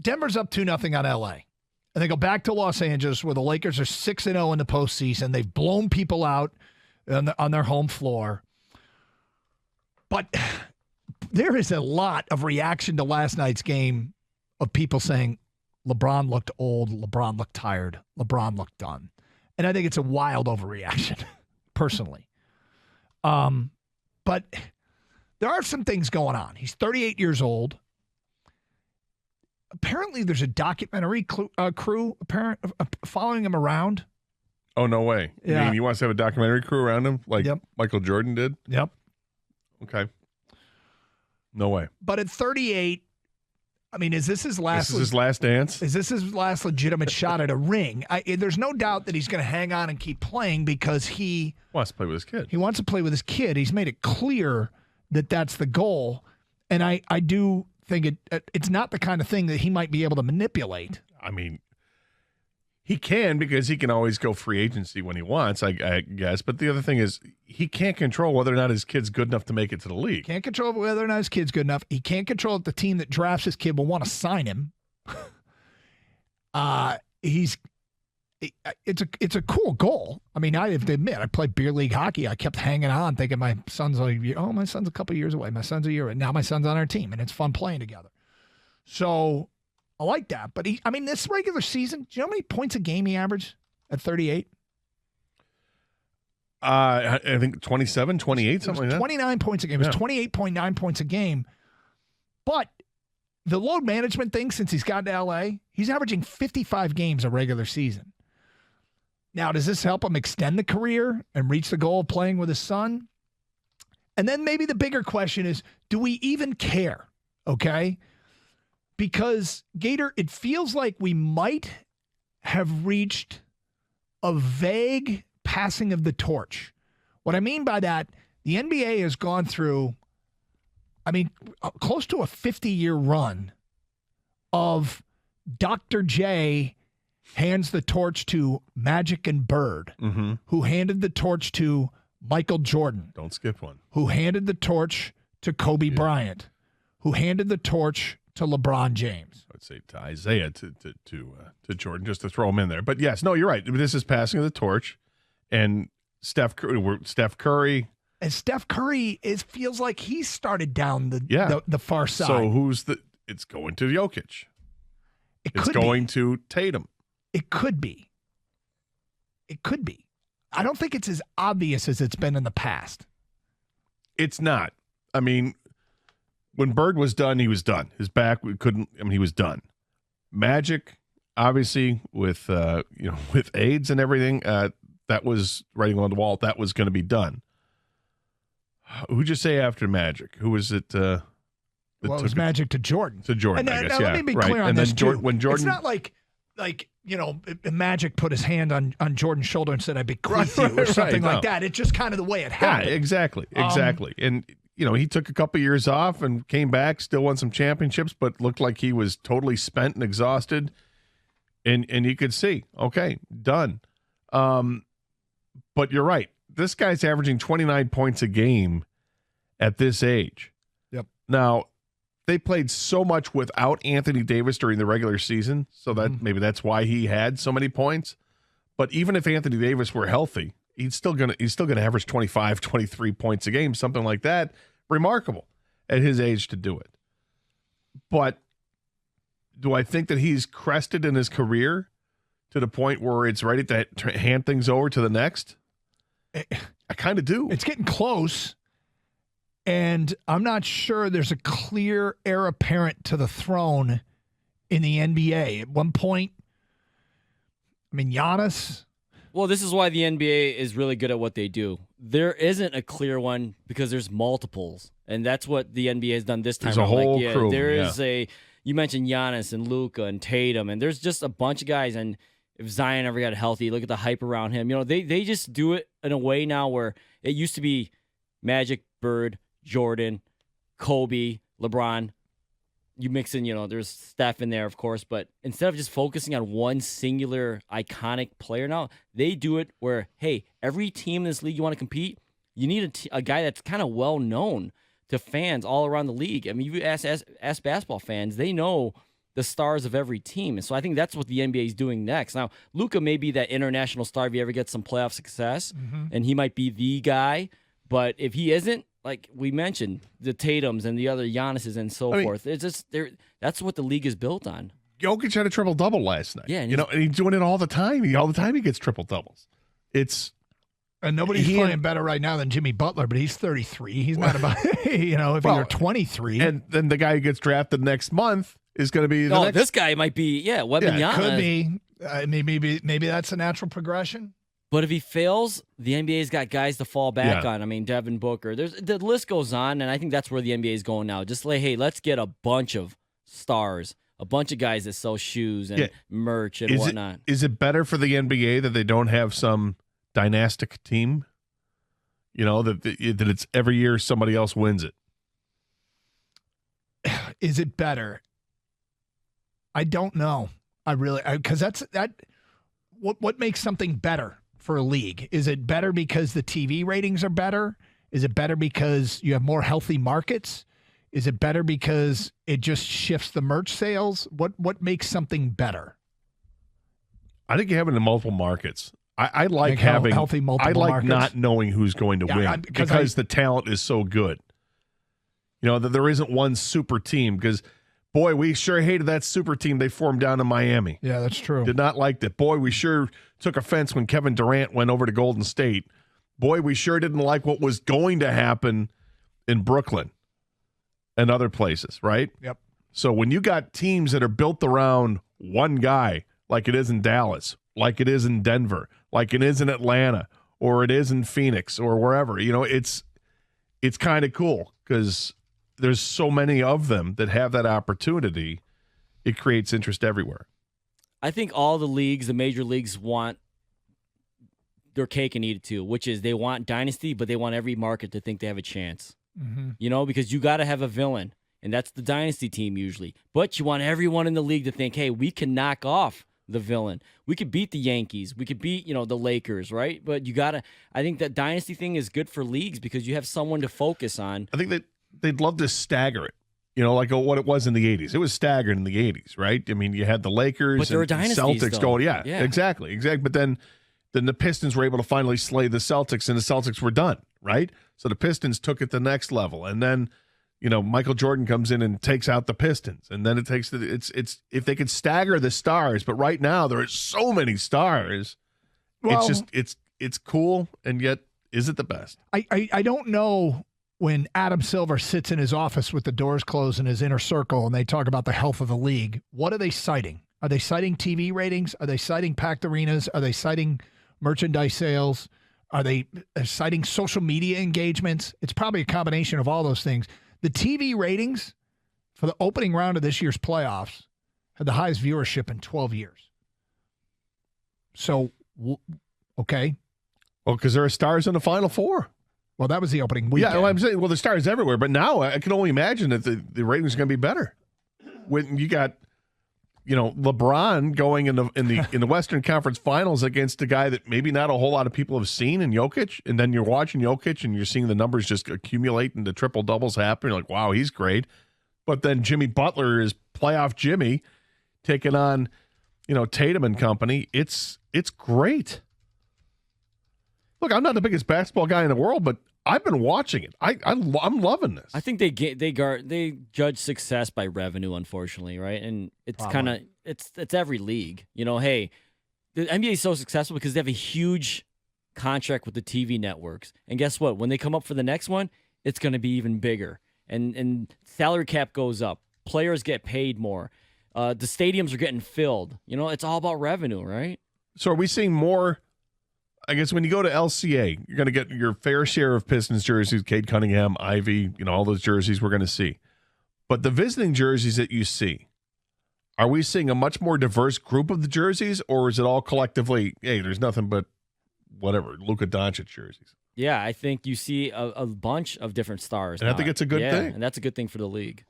Denver's up 2-0 on L.A. And they go back to Los Angeles where the Lakers are 6-0 in the postseason. They've blown people out on their home floor. But there is a lot of reaction to last night's game of people saying LeBron looked old, LeBron looked tired, LeBron looked done. And I think it's a wild overreaction, personally. But there are some things going on. He's 38 years old. Apparently, there's a documentary crew following him around. Oh, no way. Yeah. You mean he wants to have a documentary crew around him like Yep. Michael Jordan did? Yep. Okay. No way. But at 38, I mean, is this his last? This is his last dance? Is this his last legitimate shot at a ring? There's no doubt that he's going to hang on and keep playing because he wants to play with his kid. He wants to play with his kid. He's made it clear that that's the goal. And I do think it's not the kind of thing that he might be able to manipulate. I mean, he can because he can always go free agency when he wants, I guess. But the other thing is he can't control whether or not his kid's good enough to make it to the league. Can't control whether or not his kid's good enough. He can't control if the team that drafts his kid will want to sign him. It's a cool goal. I mean, I have to admit, I played beer league hockey. I kept hanging on thinking my son's my son's a couple years away. My son's a year away. Now my son's on our team, and it's fun playing together. So I like that. But this regular season, do you know how many points a game he averaged at 38? I think 27, 28, something like that. 29 points a game. It was 28.9 points a game. But the load management thing, since he's gotten to L.A., he's averaging 55 games a regular season. Now, does this help him extend the career and reach the goal of playing with his son? And then maybe the bigger question is, do we even care? Okay? Because, Gator, it feels like we might have reached a vague passing of the torch. What I mean by that, the NBA has gone through, close to a 50-year run of Dr. J hands the torch to Magic and Bird, who handed the torch to Michael Jordan. Don't skip one. Who handed the torch to Kobe Bryant, who handed the torch to LeBron James. I'd say to Isaiah, to Jordan, just to throw him in there. But yes, no, you're right. This is passing of the torch, and Steph Curry. And Steph Curry feels like he started down the far side. So it's going to Jokic. It's going to Tatum. It could be. I don't think it's as obvious as it's been in the past. It's not. I mean, when Bird was done, he was done. His back he was done. Magic, obviously, with AIDS and everything, that was writing on the wall. That was going to be done. Who'd you say after Magic? Who was it? It was Magic to Jordan. To Jordan, I guess. Let me be clear on this, too. When Jordan, it's not like Magic put his hand on Jordan's shoulder and said, "I bequeath you," or something like that. It's just kind of the way it happened. Yeah, exactly. And he took a couple years off and came back, still won some championships, but looked like he was totally spent and exhausted. And you could see, okay, done. But you're right. This guy's averaging 29 points a game at this age. Yep. Now, they played so much without Anthony Davis during the regular season, so that maybe that's why he had so many points. But even if Anthony Davis were healthy, he's still gonna average 25, 23 points a game, something like that. Remarkable at his age to do it. But do I think that he's crested in his career to the point where it's ready to hand things over to the next? I kind of do. It's getting close. And I'm not sure there's a clear heir apparent to the throne in the NBA. At one point, Giannis. Well, this is why the NBA is really good at what they do. There isn't a clear one because there's multiples. And that's what the NBA has done this time. There's a whole crew. There is you mentioned Giannis and Luka and Tatum, and there's just a bunch of guys. And if Zion ever got healthy, look at the hype around him. They just do it in a way now where it used to be Magic, Bird, Jordan, Kobe, LeBron. You mix in, there's Steph in there, of course, but instead of just focusing on one singular iconic player now, they do it where, hey, every team in this league you want to compete, you need a guy that's kind of well known to fans all around the league. I mean, you ask basketball fans, they know the stars of every team. And so I think that's what the NBA is doing next. Now, Luka may be that international star if he ever gets some playoff success, and he might be the guy. But if he isn't, like we mentioned, the Tatums and the other Giannis's and so forth, it's just that's what the league is built on. Jokic had a triple-double last night. Yeah, and he's doing it all the time. All the time he gets triple-doubles. And nobody's playing better right now than Jimmy Butler, but he's 33. He's not about, if you're 23. And then the guy who gets drafted next month is going to be the next. This guy might be, Wembanyama. Could be. Maybe that's a natural progression. But if he fails, the NBA's got guys to fall back on. I mean, Devin Booker. The list goes on, and I think that's where the NBA is going now. Just like, hey, let's get a bunch of stars, a bunch of guys that sell shoes and merch and whatnot. Is it better for the NBA that they don't have some dynastic team? That it's every year somebody else wins it. Is it better? I don't know. Because what makes something better for a league? Is it better because the TV ratings are better? Is it better because you have more healthy markets? Is it better because it just shifts the merch sales? What makes something better? I think you have it in multiple markets. I like having healthy multiple I like markets. not knowing who's going to win because the talent is so good. That there isn't one super team because, boy, we sure hated that super team they formed down in Miami. Yeah, that's true. Did not like that. Boy, we sure took offense when Kevin Durant went over to Golden State. Boy, we sure didn't like what was going to happen in Brooklyn and other places, right? Yep. So when you got teams that are built around one guy, like it is in Dallas, like it is in Denver, like it is in Atlanta, or it is in Phoenix, or wherever, it's kind of cool because there's so many of them that have that opportunity. It creates interest everywhere. I think all the leagues, the major leagues, want their cake and eat it too, which is they want Dynasty, but they want every market to think they have a chance. Because you got to have a villain, and that's the Dynasty team usually. But you want everyone in the league to think, hey, we can knock off the villain. We could beat the Yankees. We could beat, the Lakers, right? But I think that Dynasty thing is good for leagues because you have someone to focus on. I think that they'd love to stagger it, like what it was in the 80s. It was staggered in the 80s, right? I mean, you had the Lakers but they're and dynasties, Celtics though. going, yeah, exactly. But then the Pistons were able to finally slay the Celtics, and the Celtics were done, right? So the Pistons took it the next level, and then Michael Jordan comes in and takes out the Pistons, and then it takes it's if they could stagger the stars, but right now there are so many stars. Well, it's cool, and yet is it the best? I don't know. When Adam Silver sits in his office with the doors closed in his inner circle and they talk about the health of the league, what are they citing? Are they citing TV ratings? Are they citing packed arenas? Are they citing merchandise sales? Are they citing social media engagements? It's probably a combination of all those things. The TV ratings for the opening round of this year's playoffs had the highest viewership in 12 years. So, okay. Well, because there are stars in the Final Four. Well, that was the opening weekend. Yeah, well, I'm saying, the stars everywhere, but now I can only imagine that the ratings are going to be better when you got, LeBron going in the Western Conference Finals against a guy that maybe not a whole lot of people have seen in Jokic, and then you're watching Jokic and you're seeing the numbers just accumulate and the triple doubles happen. You're like, wow, he's great. But then Jimmy Butler is playoff Jimmy taking on, Tatum and company. It's great. Look, I'm not the biggest basketball guy in the world, but I've been watching it. I'm loving this. I think they judge success by revenue, unfortunately, right? And it's kind of it's every league. Hey, the NBA is so successful because they have a huge contract with the TV networks, and guess what? When they come up for the next one, it's going to be even bigger, and salary cap goes up, players get paid more, the stadiums are getting filled. It's all about revenue, right? So are we seeing more? I guess when you go to LCA, you're going to get your fair share of Pistons jerseys, Cade Cunningham, Ivy, all those jerseys we're going to see. But the visiting jerseys that you see, are we seeing a much more diverse group of the jerseys, or is it all collectively, hey, there's nothing but whatever, Luka Doncic jerseys? Yeah, I think you see a bunch of different stars. And I think it's a good thing. And that's a good thing for the league.